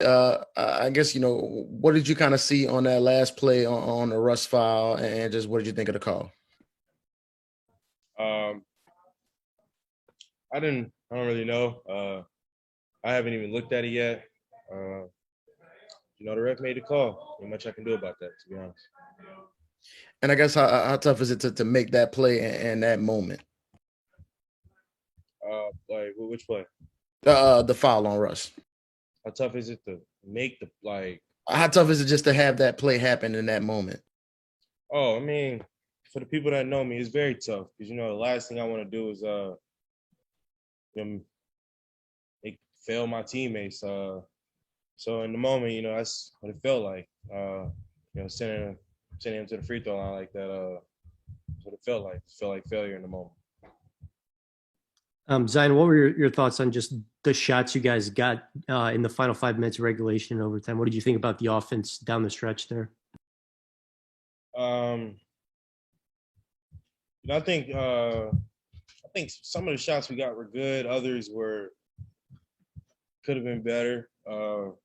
I guess, what did you kind of see on that last play on the Russ foul, and just what did you think of the call? Um, I don't really know. I haven't even looked at it yet. Uh, the ref made the call. Not much I can do about that, to be honest. And I guess how tough is it to make that play in that moment? Like which play? The foul on Russ. How tough is it to make the like? How tough is it just to have that play happen in that moment? Oh, I mean, for the people that know me, it's very tough because the last thing I want to do is them fail my teammates. So in the moment, that's what it felt like. Sending him to the free throw line like that. That's what it felt like. It felt like failure in the moment. Zion, what were your thoughts on just the shots you guys got in the final 5 minutes of regulation and overtime? What did you think about the offense down the stretch there? Um, I think some of the shots we got were good. Others could have been better. But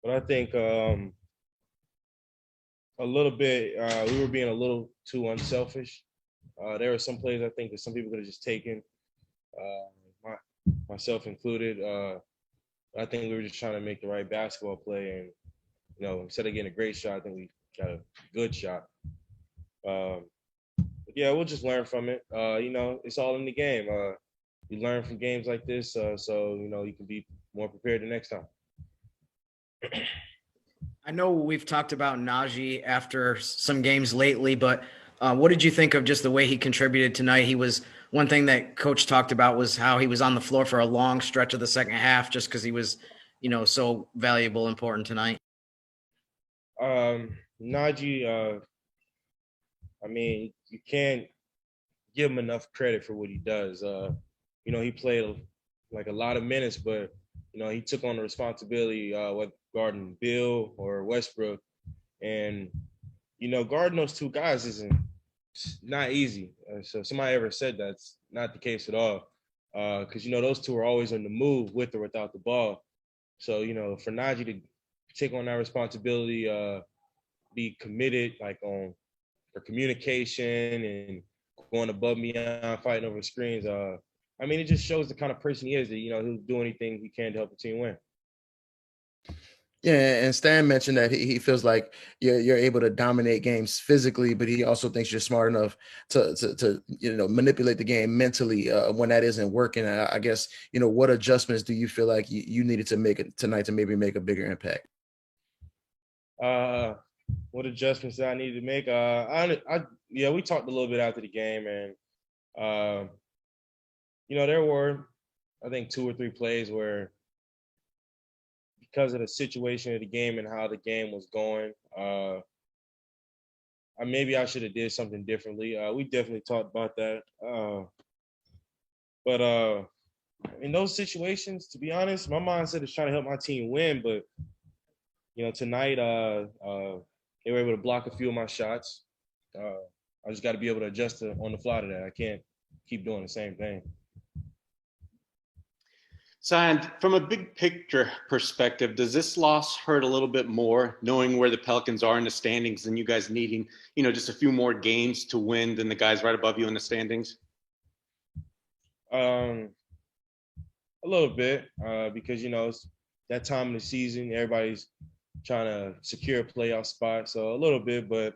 I think a little bit we were being a little too unselfish. There were some plays I think that some people could have just taken, myself included. I think we were just trying to make the right basketball play, and instead of getting a great shot, I think we got a good shot. But yeah, we'll just learn from it. It's all in the game. You learn from games like this, so you can be more prepared the next time. I know we've talked about Najee after some games lately, but what did you think of just the way he contributed tonight? He was one thing that Coach talked about was how he was on the floor for a long stretch of the second half, just because he was, so valuable, important tonight. Najee, I mean, you can't give him enough credit for what he does. He played like a lot of minutes, but he took on the responsibility with guarding Bill or Westbrook, and guarding those two guys isn't not easy. So if somebody ever said that's not the case at all, because those two are always on the move with or without the ball. So for Najee to take on that responsibility, be committed like on for communication and going above and beyond, fighting over screens. I mean, it just shows the kind of person he is that he'll do anything he can to help the team win. Yeah, and Stan mentioned that he feels like you're able to dominate games physically, but he also thinks you're smart enough to manipulate the game mentally when that isn't working. I guess what adjustments do you feel like you needed to make it tonight to maybe make a bigger impact? What adjustments that I needed to make? Yeah, we talked a little bit after the game, and there were I think 2 or 3 plays where, because of the situation of the game and how the game was going, maybe I should have did something differently. We definitely talked about that. But in those situations, to be honest, my mindset is trying to help my team win. But tonight they were able to block a few of my shots. I just got to be able to adjust on the fly to that. I can't keep doing the same thing. Zion, from a big picture perspective, does this loss hurt a little bit more, knowing where the Pelicans are in the standings and you guys needing, just a few more games to win than the guys right above you in the standings? A little bit, because it's that time of the season, everybody's trying to secure a playoff spot. So a little bit, but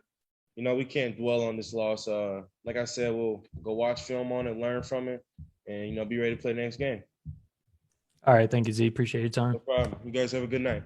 we can't dwell on this loss. Like I said, we'll go watch film on it, learn from it, and be ready to play the next game. All right. Thank you, Z. Appreciate your time. No problem. You guys have a good night.